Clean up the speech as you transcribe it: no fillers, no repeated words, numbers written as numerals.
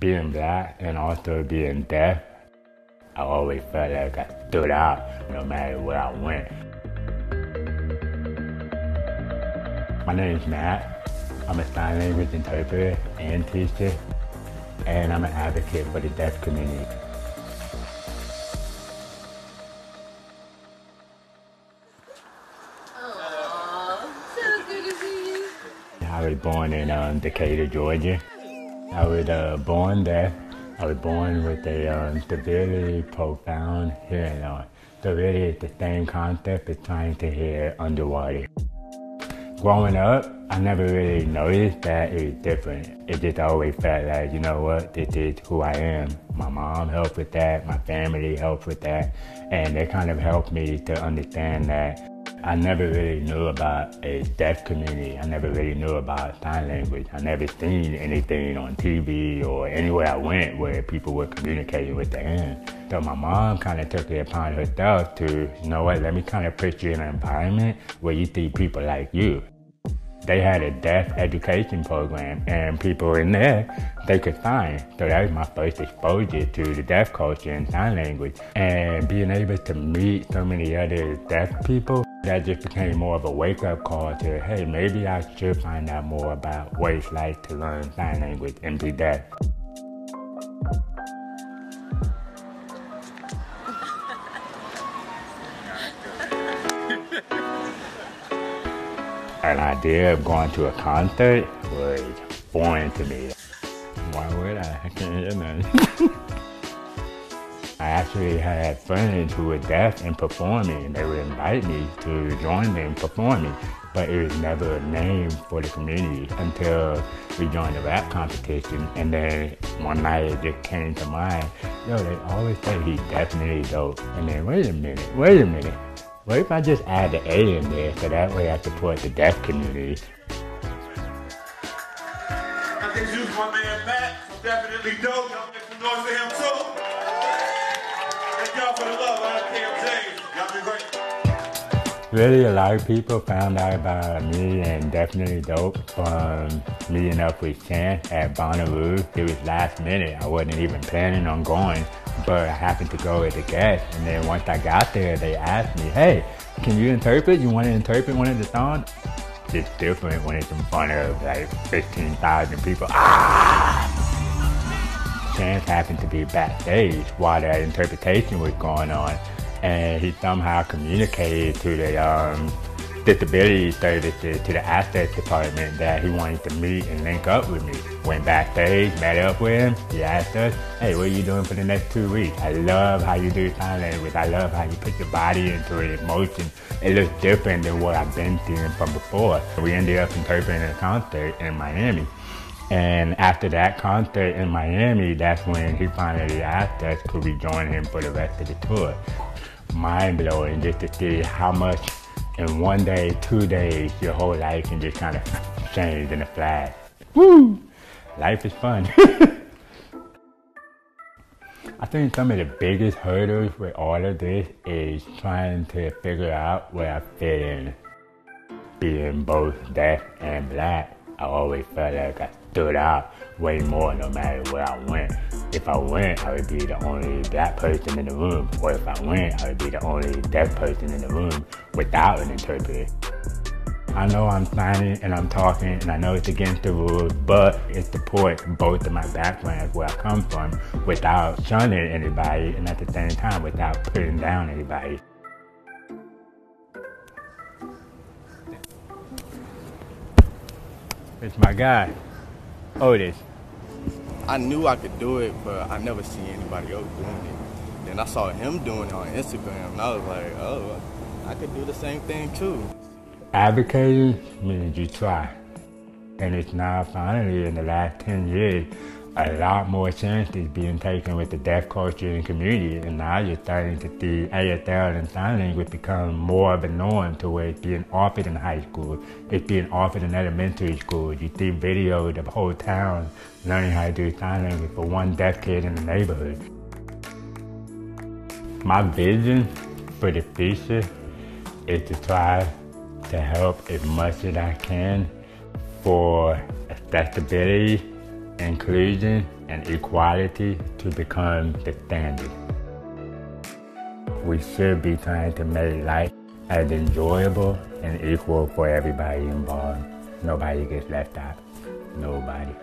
being black and also being deaf, I always felt like I stood out no matter where I went. My name is Matt. I'm a sign language interpreter and teacher, and I'm an advocate for the deaf community. I was born in Decatur, Georgia. I was born deaf. I was born with a severely profound hearing loss. So really it's the same concept as trying to hear underwater. Growing up, I never really noticed that it was different. It just always felt like, you know what, this is who I am. My mom helped with that, my family helped with that, and they kind of helped me to understand that I never really knew about a deaf community. I never really knew about sign language. I never seen anything on TV or anywhere I went where people were communicating with their hands. So my mom kind of took it upon herself to, you know what, let me kind of put you in an environment where you see people like you. They had a deaf education program, and people in there, they could sign. So that was my first exposure to the deaf culture and sign language. And being able to meet so many other deaf people, that just became more of a wake-up call to, hey, maybe I should find out more about what it's like to learn sign language and be deaf. An idea of going to a concert was foreign to me. Why would I? I can't hear nothing. I actually had friends who were deaf and performing, and they would invite me to join them performing, but it was never a name for the community until we joined the rap competition. And then one night it just came to mind, yo, they always say he's definitely dope. And then wait a minute. What if I just add the A in there so that way I support the deaf community? I can use my man Matt, definitely dope. Y'all make some noise for him too. Thank y'all for the love. I'm Cam James. Y'all been great. Really, a lot of people found out about me and Definitely Dope from meeting up with Chance at Bonnaroo. It was last minute. I wasn't even planning on going, but I happened to go as a guest. And then once I got there, they asked me, hey, can you interpret? You want to interpret one of the songs? It's different when it's in front of like 15,000 people. Chance happened to be backstage while that interpretation was going on, and he somehow communicated to the disability services, to the access department, that he wanted to meet and link up with me. Went backstage, met up with him. He asked us, hey, what are you doing for the next 2 weeks? I love how you do sign language. I love how you put your body into it, emotion. It looks different than what I've been seeing from before. We ended up interpreting a concert in Miami. And after that concert in Miami, that's when he finally asked us, could we join him for the rest of the tour? Mind-blowing just to see how much in 1 day, 2 days, your whole life can just kind of change in a flash. Woo! Life is fun. I think some of the biggest hurdles with all of this is trying to figure out where I fit in. Being both deaf and black, I always felt like I stood out way more no matter where I went. If I went, I would be the only black person in the room. Or if I went, I would be the only deaf person in the room without an interpreter. I know I'm signing and I'm talking and I know it's against the rules, but it supports both of my backgrounds where I come from without shunning anybody and at the same time without putting down anybody. It's my guy, Otis. I knew I could do it, but I never seen anybody else doing it. Then I saw him doing it on Instagram, and I was like, oh, I could do the same thing too. Advocating means you try. And it's now finally, in the last 10 years, a lot more chances being taken with the deaf culture and community. And now you're starting to see ASL and sign language become more of a norm to where it's being offered in high school. It's being offered in elementary school. You see videos of the whole town learning how to do sign language for one deaf kid in the neighborhood. My vision for the future is to try to help as much as I can for accessibility inclusion and equality to become the standard. We should be trying to make life as enjoyable and equal for everybody involved. Nobody gets left out. Nobody.